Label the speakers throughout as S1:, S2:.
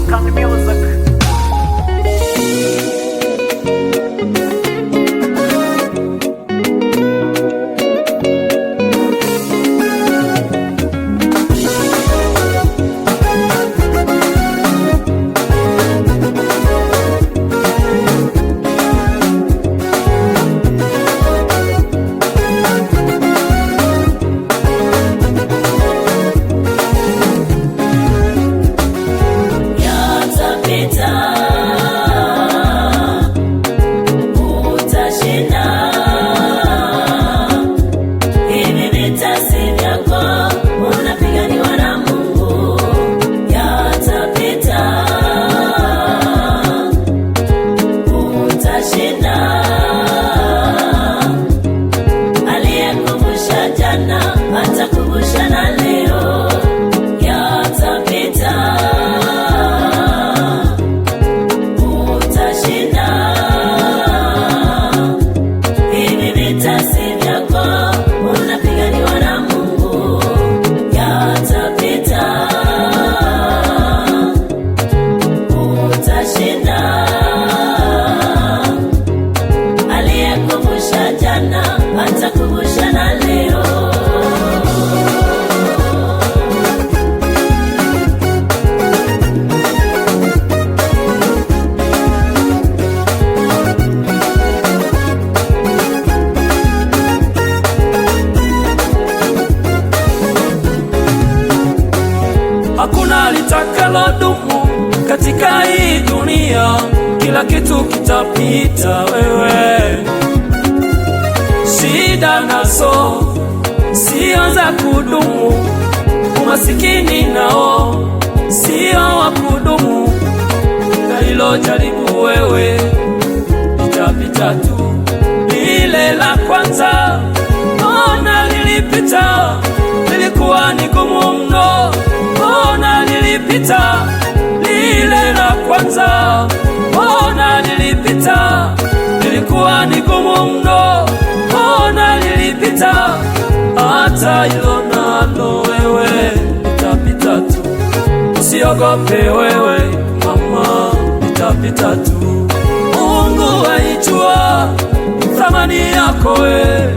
S1: African music.
S2: Hakuna litakalodumu katika hii dunia, kila kitu kitapita wewe. Shida nazo sio za kudumu, umasikini nao sio wa kudumu, na hilo jaribu wewe litapita tu. Lile la kwanza ona lilipita, lilikuwa ni gumu mno. Ona lilipita, lile la kwanza ona lilipita, lilikuwa ni gumu mno. Ona lilipita, hata hilo nalo wewe litapita tu. Usiogope wewe mama, litapita tu. Mungu aijua thamani yako wewe,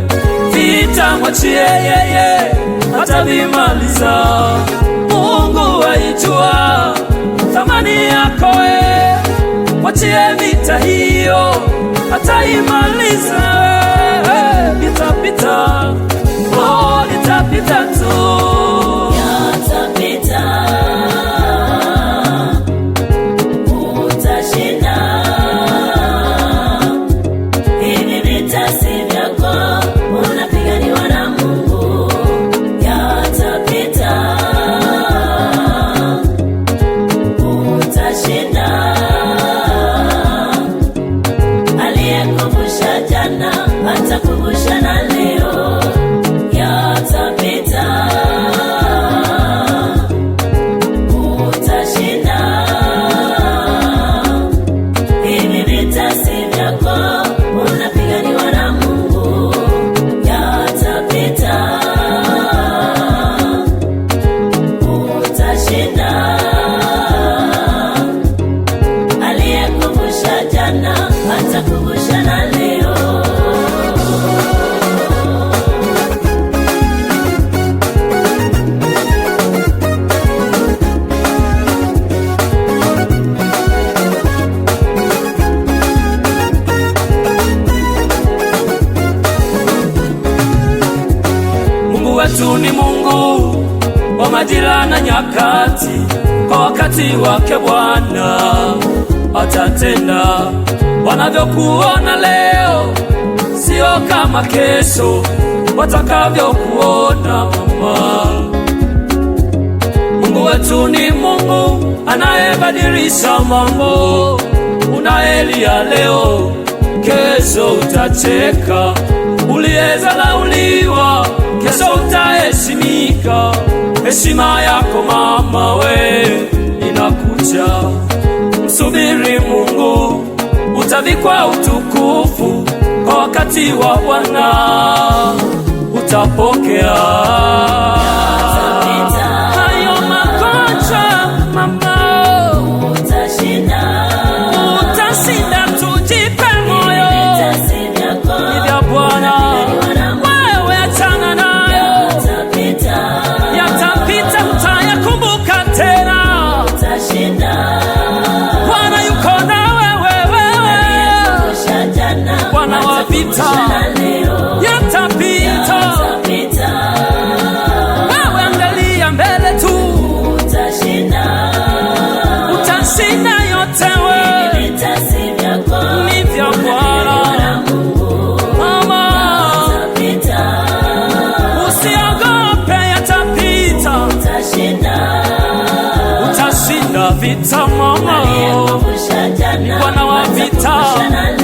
S2: vita mwachie yeye atavimaliza. Mungu aijua thamani yako wewe, mwachie vita hiyo ataimaliza. Litapita, oh litapita tu.
S3: Yatapita, utashinda. Hivi vita si vyako, unapiganiwa na Mungu. Yatapita, utashinda. Aliyekumbusha jana atakumbusha na leo. Yatapita, utashinda. Hivi vita si vyako, unapiganiwa na Mungu. Yatapita, utashinda. Aliyekumbusha jana atakumbusha na leo.
S2: Mungu wetu ni Mungu wa majira na nyakati, kwa wakati wake Bwana atatenda. Wanavyokuona leo sio kama kesho watakavyokuona mama. Mungu wetu ni Mungu anayebadilisha mambo. Unaelia leo, kesho utacheka. Uliyedharauliwa, kesho utaheshimika. Heshima yako mama we inakuja. Msubiri Mungu, utavikwa utukufu. Kwa wakati wa Bwana utapokea. Hayo magonjwa mama vita mama,
S3: aliyekuvusha jana
S2: Bwana wa vita.
S3: atakuvusha na leo.